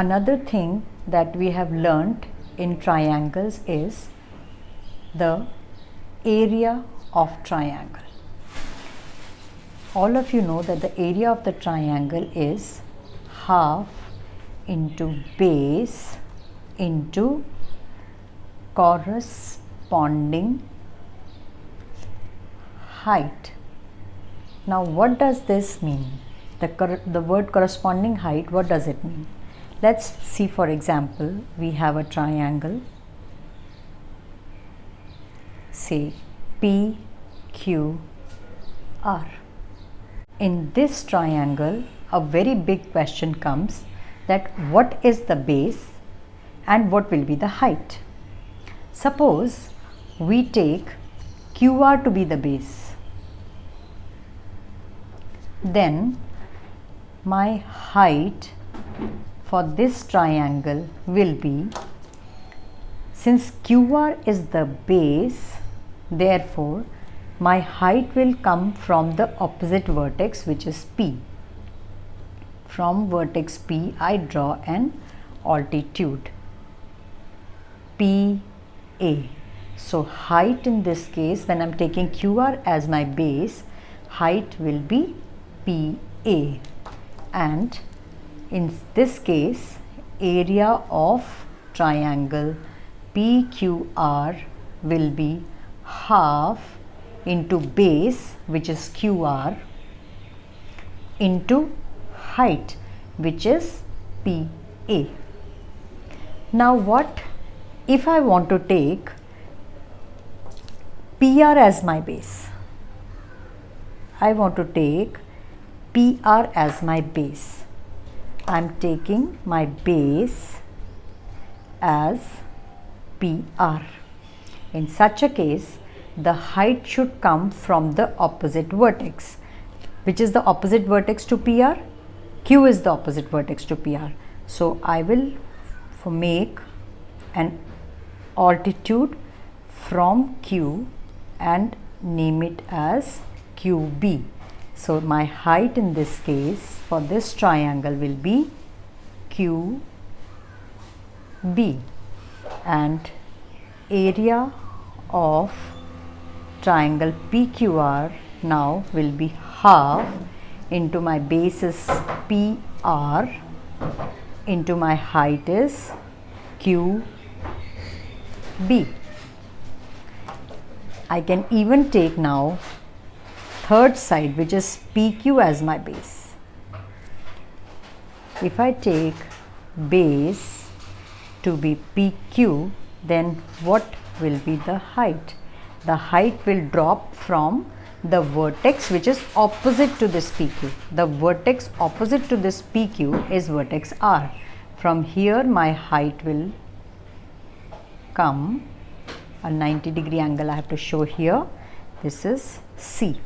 Another thing that we have learnt in triangles is the area of triangle. All of you know that the area of the triangle is half into base into corresponding height. Now what does this mean? The word corresponding height, what does it mean? Let's see, for example, we have a triangle, say PQR. In this triangle, a very big question comes that what is the base and what will be the height? Suppose we take QR to be the base, then my height for this triangle will be, since QR is the base, therefore my height will come from the opposite vertex, which is P. From vertex P, I draw an altitude PA. So height in this case, when I am taking QR as my base, height will be PA, and in this case area of triangle PQR will be half into base, which is QR, into height, which is PA. Now what if I want to take PR as my base? I want to take PR as my base. I am taking my base as PR. In such a case, the height should come from the opposite vertex. Which is the opposite vertex to PR? Q is the opposite vertex to PR. So I will make an altitude from Q and name it as QB. So my height in this case for this triangle will be QB, and area of triangle PQR now will be half into my base is PR into my height is QB. I can even take now third side, which is PQ as my base. If I take base to be PQ, then what will be the height? The height will drop from the vertex which is opposite to this PQ. The vertex opposite to this PQ is vertex R. From here my height will come a 90-degree angle I have to show here. This is C.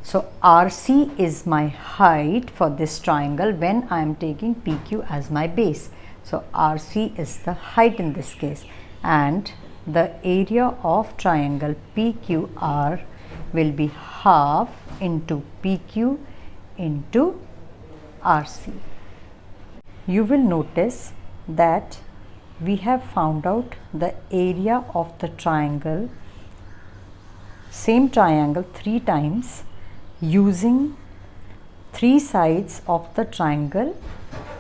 So RC is my height for this triangle when I am taking PQ as my base. So RC is the height in this case, and the area of triangle PQR will be half into PQ into RC. You will notice that we have found out the area of the triangle, same triangle 3 times, using 3 sides of the triangle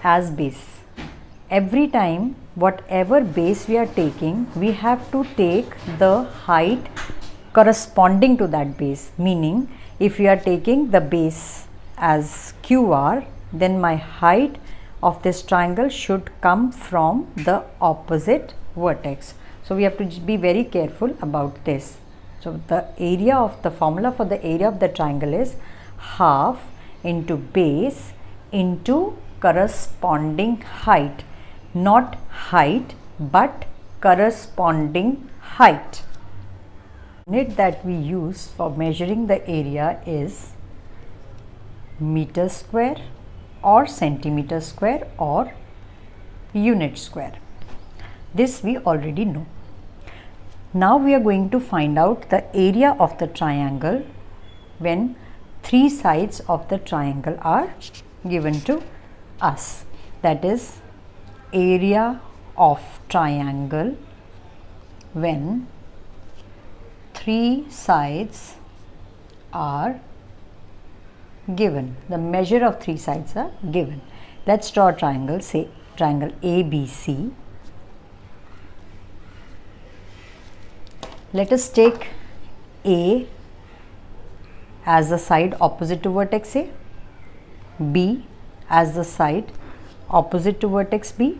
as base. Every time whatever base we are taking, we have to take the height corresponding to that base, meaning if we are taking the base as QR, then my height of this triangle should come from the opposite vertex. So we have to be very careful about this. So the area of the formula for the area of the triangle is half into base into corresponding height, not height but corresponding height. Unit that we use for measuring the area is meter square or centimeter square or unit square. This we already know. Now we are going to find out the area of the triangle when 3 sides of the triangle are given to us. That is, area of triangle when three sides are given. The measure of three sides are given. Let's draw a triangle, say triangle ABC. Let us take A as the side opposite to vertex A, B as the side opposite to vertex B,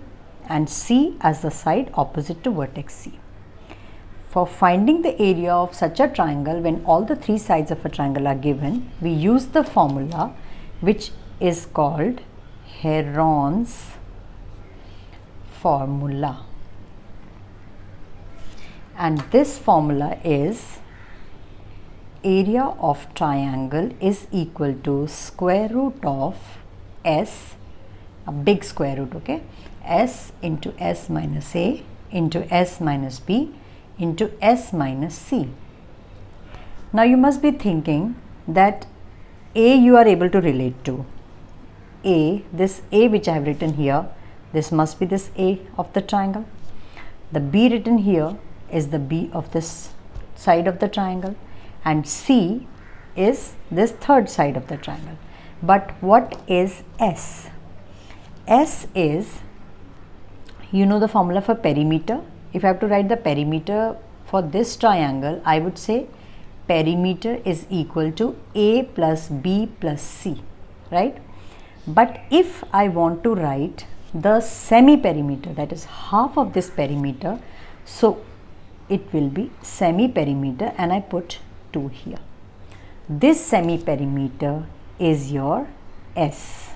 and C as the side opposite to vertex C. For finding the area of such a triangle when all the three sides of a triangle are given, we use the formula which is called Herons formula. And this formula is area of triangle is equal to square root of S, a big square root, okay, S into S minus A into S minus B into S minus C. Now you must be thinking that A you are able to relate to. A, this A which I have written here, this must be this A of the triangle. The B written here is the B of this side of the triangle, and C is this third side of the triangle. But what is S? S is, you know the formula for perimeter. If I have to write the perimeter for this triangle, I would say perimeter is equal to A plus B plus C, right? But if I want to write the semi-perimeter, that is half of this perimeter, so it will be semi-perimeter, and I put 2 here. This semi-perimeter is your S.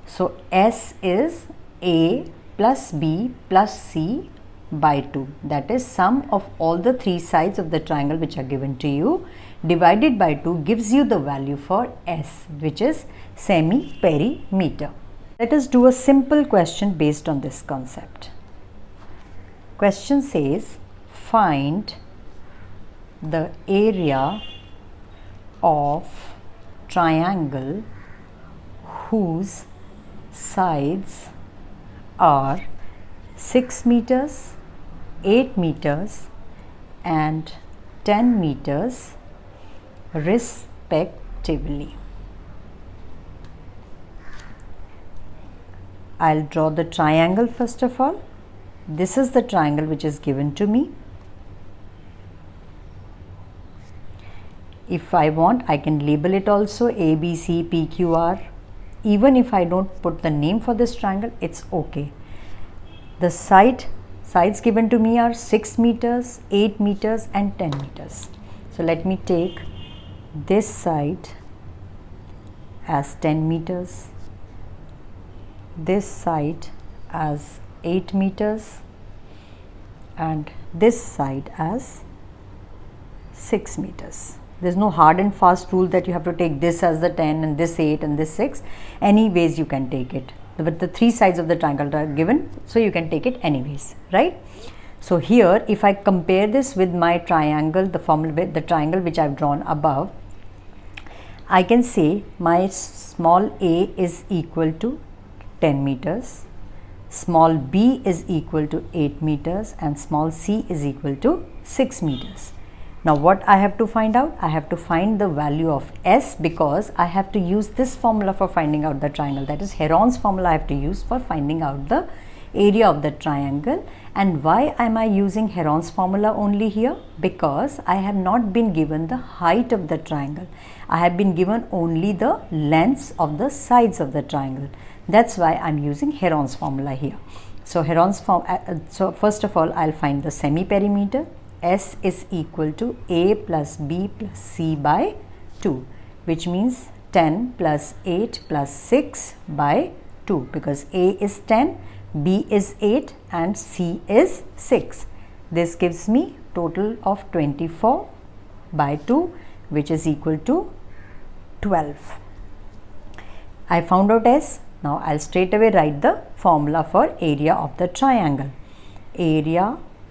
So S is A plus B plus C by 2. That is sum of all the three sides of the triangle which are given to you divided by 2 gives you the value for S, which is semi-perimeter. Let us do a simple question based on this concept. Question says, find the area of triangle whose sides are 6 meters, 8 meters and 10 meters respectively. I'll draw the triangle first of all. This is the triangle which is given to me. If I want, I can label it also A, B, C, P, Q, R. Even if I don't put the name for this triangle, it's okay. The sides given to me are 6 meters, 8 meters and 10 meters. So let me take this side as 10 meters, this side as 8 meters and this side as 6 meters. There's no hard and fast rule that you have to take this as the 10 and this 8 and this 6. Anyways you can take it. But the three sides of the triangle are given, so you can take it anyways, right? So here if I compare this with my triangle, the formula, the triangle which I've drawn above, I can say my small a is equal to 10 meters, small b is equal to 8 meters and small c is equal to 6 meters. Now what I have to find out? I have to find the value of S because I have to use this formula for finding out the triangle. That is Herons formula I have to use for finding out the area of the triangle. And why am I using Herons formula only here? Because I have not been given the height of the triangle. I have been given only the lengths of the sides of the triangle. That's why I'm using Herons formula here. So so first of all I'll find the semi-perimeter. S is equal to A plus B plus C by 2, which means 10 plus 8 plus 6 by 2, because A is 10, B is 8 and C is 6. This gives me total of 24 by 2, which is equal to 12. I found out S. Now I'll straight away write the formula for area of the triangle. Area